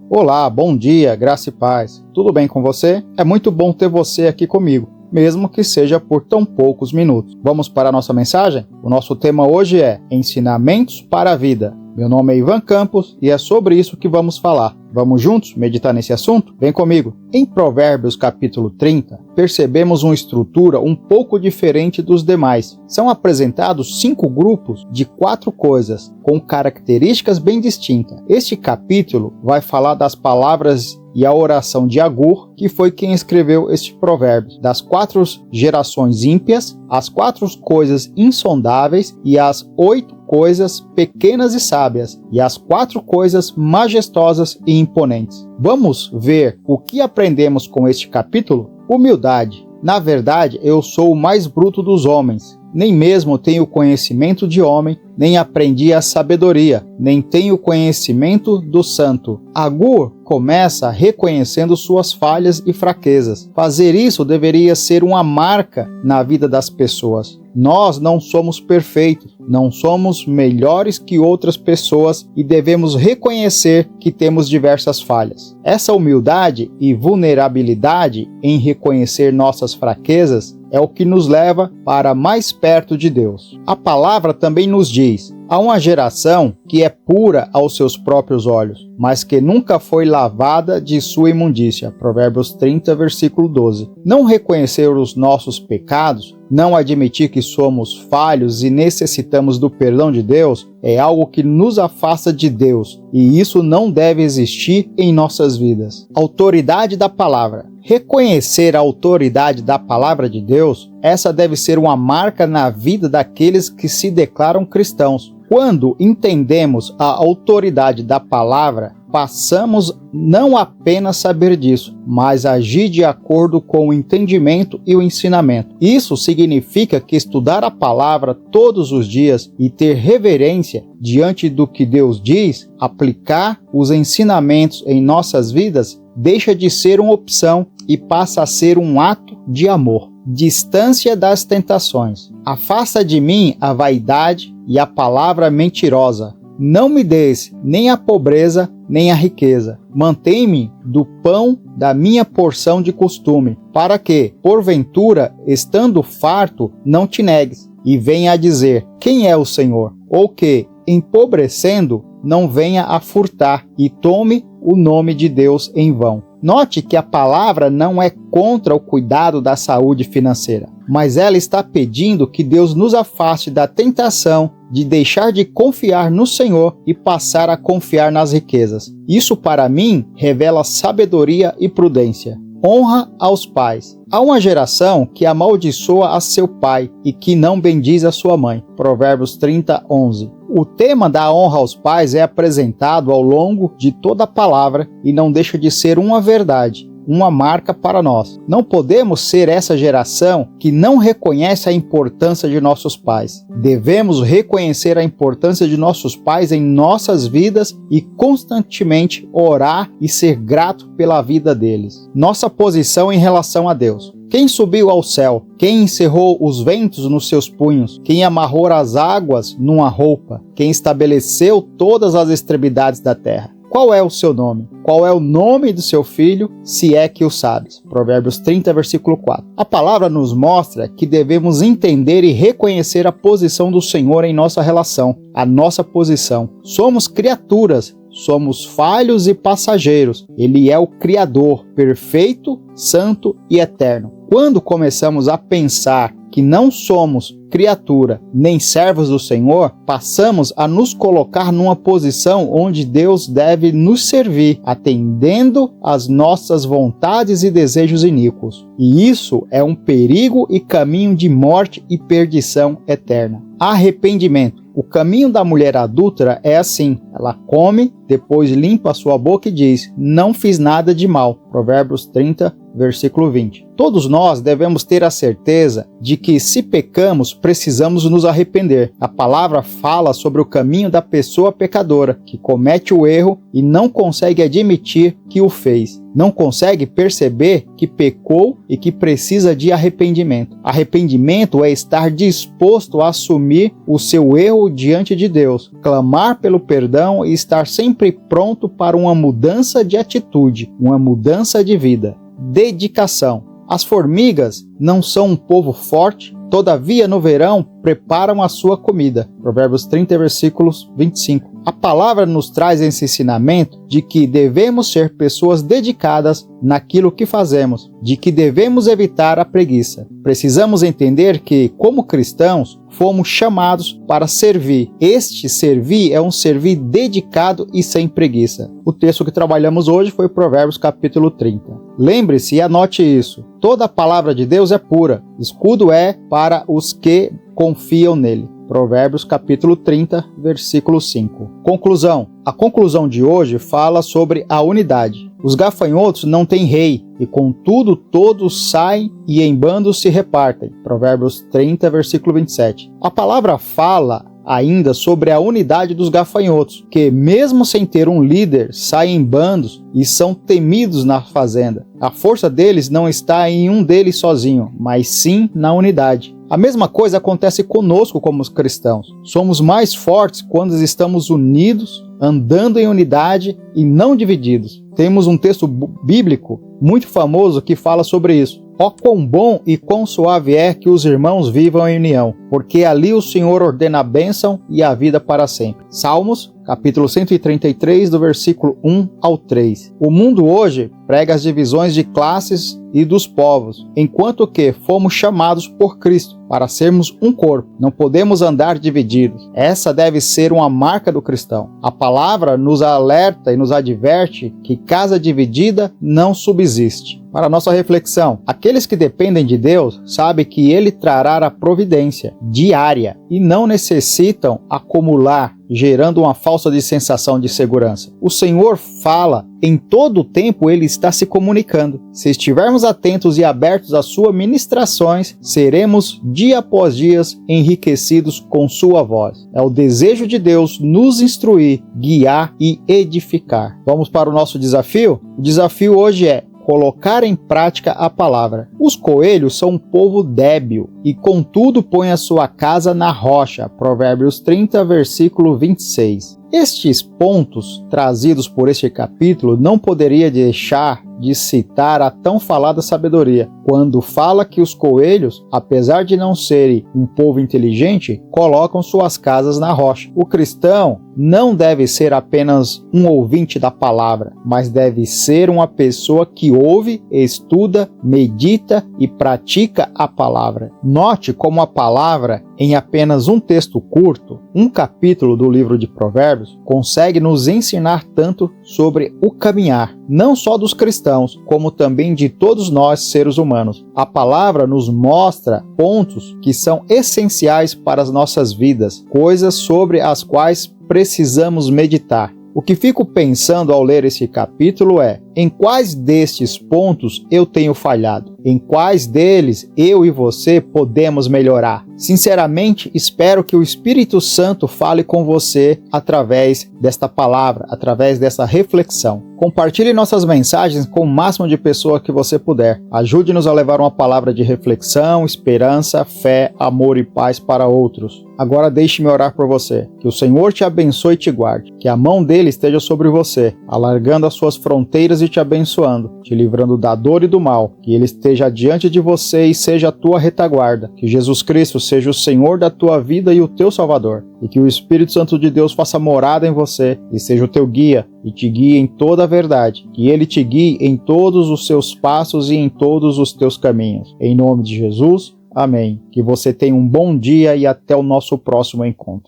Olá, bom dia, graça e paz. Tudo bem com você? É muito bom ter você aqui comigo, mesmo que seja por tão poucos minutos. Vamos para a nossa mensagem? O nosso tema hoje é Ensinamentos para a Vida. Meu nome é Ivan Campos e é sobre isso que vamos falar. Vamos juntos meditar nesse assunto? Vem comigo! Em Provérbios capítulo 30, percebemos uma estrutura um pouco diferente dos demais. São apresentados 5 grupos de 4 coisas, com características bem distintas. Este capítulo vai falar das palavras e a oração de Agur, que foi quem escreveu este provérbio, das 4 gerações ímpias, as 4 coisas insondáveis e as 8 coisas pequenas e sábias, e as 4 coisas majestosas e imponentes. Vamos ver o que aprendemos com este capítulo? Humildade. Na verdade, eu sou o mais bruto dos homens. Nem mesmo tenho conhecimento de homem, nem aprendi a sabedoria, nem tenho conhecimento do santo. Agur começa reconhecendo suas falhas e fraquezas. Fazer isso deveria ser uma marca na vida das pessoas. Nós não somos perfeitos, não somos melhores que outras pessoas e devemos reconhecer que temos diversas falhas. Essa humildade e vulnerabilidade em reconhecer nossas fraquezas é o que nos leva para mais perto de Deus. A palavra também nos diz: há uma geração que é pura aos seus próprios olhos, mas que nunca foi lavada de sua imundícia. Provérbios 30, versículo 12. Não reconhecer os nossos pecados, não admitir que somos falhos e necessitamos do perdão de Deus, é algo que nos afasta de Deus, e isso não deve existir em nossas vidas. Autoridade da palavra. Reconhecer a autoridade da palavra de Deus, essa deve ser uma marca na vida daqueles que se declaram cristãos. Quando entendemos a autoridade da palavra, passamos não apenas saber disso, mas agir de acordo com o entendimento e o ensinamento. Isso significa que estudar a palavra todos os dias e ter reverência diante do que Deus diz, aplicar os ensinamentos em nossas vidas, deixa de ser uma opção e passa a ser um ato de amor. Distância das tentações. Afasta de mim a vaidade e a palavra mentirosa. Não me des nem a pobreza, nem a riqueza. Mantém-me do pão da minha porção de costume, para que, porventura, estando farto, não te negues, e venha a dizer: quem é o Senhor? Ou que, empobrecendo, não venha a furtar, e tome o nome de Deus em vão. Note que a palavra não é contra o cuidado da saúde financeira, mas ela está pedindo que Deus nos afaste da tentação de deixar de confiar no Senhor e passar a confiar nas riquezas. Isso, para mim, revela sabedoria e prudência. Honra aos pais. Há uma geração que amaldiçoa a seu pai e que não bendiz a sua mãe. Provérbios 30, 11. O tema da honra aos pais é apresentado ao longo de toda a palavra e não deixa de ser uma verdade, uma marca para nós. Não podemos ser essa geração que não reconhece a importância de nossos pais. Devemos reconhecer a importância de nossos pais em nossas vidas e constantemente orar e ser grato pela vida deles. Nossa posição em relação a Deus. Quem subiu ao céu? Quem encerrou os ventos nos seus punhos? Quem amarrou as águas numa roupa? Quem estabeleceu todas as extremidades da terra? Qual é o seu nome? Qual é o nome do seu filho, se é que o sabes? Provérbios 30, versículo 4. A palavra nos mostra que devemos entender e reconhecer a posição do Senhor em nossa relação, a nossa posição. Somos criaturas, somos falhos e passageiros. Ele é o Criador, perfeito, santo e eterno. Quando começamos a pensar que não somos criatura nem servos do Senhor, passamos a nos colocar numa posição onde Deus deve nos servir, atendendo às nossas vontades e desejos iníquos. E isso é um perigo e caminho de morte e perdição eterna. Arrependimento. O caminho da mulher adúltera é assim: ela come, depois limpa a sua boca e diz: não fiz nada de mal. Provérbios 30, versículo 20. Todos nós devemos ter a certeza de que, se pecamos, precisamos nos arrepender. A palavra fala sobre o caminho da pessoa pecadora, que comete o erro e não consegue admitir que o fez. Não consegue perceber que pecou e que precisa de arrependimento. Arrependimento é estar disposto a assumir o seu erro diante de Deus, clamar pelo perdão e estar 100% sempre pronto para uma mudança de atitude, uma mudança de vida. Dedicação. As formigas não são um povo forte, todavia no verão preparam a sua comida. Provérbios 30, versículos 25. A palavra nos traz esse ensinamento de que devemos ser pessoas dedicadas naquilo que fazemos, de que devemos evitar a preguiça. Precisamos entender que, como cristãos, fomos chamados para servir. Este servir é um servir dedicado e sem preguiça. O texto que trabalhamos hoje foi Provérbios capítulo 30. Lembre-se e anote isso. Toda a palavra de Deus é pura. Escudo é para os que confiam nele. Provérbios capítulo 30, versículo 5. Conclusão. A conclusão de hoje fala sobre a unidade. Os gafanhotos não têm rei, e contudo todos saem e em bandos se repartem. Provérbios 30, versículo 27. A palavra fala ainda sobre a unidade dos gafanhotos, que mesmo sem ter um líder, saem em bandos e são temidos na fazenda. A força deles não está em um deles sozinho, mas sim na unidade. A mesma coisa acontece conosco como cristãos. Somos mais fortes quando estamos unidos, andando em unidade e não divididos. Temos um texto bíblico muito famoso que fala sobre isso. Ó quão bom e quão suave é que os irmãos vivam em união, porque ali o Senhor ordena a bênção e a vida para sempre. Salmos, capítulo 133, do versículo 1 ao 3. O mundo hoje prega as divisões de classes e dos povos, enquanto que fomos chamados por Cristo para sermos um corpo. Não podemos andar divididos. Essa deve ser uma marca do cristão. A palavra nos alerta e nos adverte que casa dividida não subsiste. Para nossa reflexão, aqueles que dependem de Deus sabem que Ele trará a providência diária e não necessitam acumular, gerando uma falsa sensação de segurança. O Senhor fala, em todo o tempo Ele está se comunicando. Se estivermos atentos e abertos às suas ministrações, seremos dia após dia enriquecidos com sua voz. É o desejo de Deus nos instruir, guiar e edificar. Vamos para o nosso desafio? O desafio hoje é colocar em prática a palavra. Os coelhos são um povo débil e contudo põe a sua casa na rocha. Provérbios 30, versículo 26. Estes pontos trazidos por este capítulo não poderia deixar de citar a tão falada sabedoria, quando fala que os coelhos, apesar de não serem um povo inteligente, colocam suas casas na rocha. O cristão não deve ser apenas um ouvinte da palavra, mas deve ser uma pessoa que ouve, estuda, medita e pratica a palavra. Note como a palavra, em apenas um texto curto, um capítulo do livro de Provérbios, consegue nos ensinar tanto sobre o caminhar, não só dos cristãos, como também de todos nós, seres humanos. A palavra nos mostra pontos que são essenciais para as nossas vidas, coisas sobre as quais precisamos meditar. O que fico pensando ao ler esse capítulo é: em quais destes pontos eu tenho falhado? Em quais deles eu e você podemos melhorar? Sinceramente, espero que o Espírito Santo fale com você através desta palavra, através dessa reflexão. Compartilhe nossas mensagens com o máximo de pessoas que você puder. Ajude-nos a levar uma palavra de reflexão, esperança, fé, amor e paz para outros. Agora deixe-me orar por você. Que o Senhor te abençoe e te guarde. Que a mão dele esteja sobre você, alargando as suas fronteiras e te abençoando, te livrando da dor e do mal. Que ele esteja diante de você e seja a tua retaguarda. Que Jesus Cristo seja o Senhor da tua vida e o teu Salvador. E que o Espírito Santo de Deus faça morada em você e seja o teu guia e te guie em toda a verdade. Que ele te guie em todos os seus passos e em todos os teus caminhos. Em nome de Jesus, amém. Que você tenha um bom dia e até o nosso próximo encontro.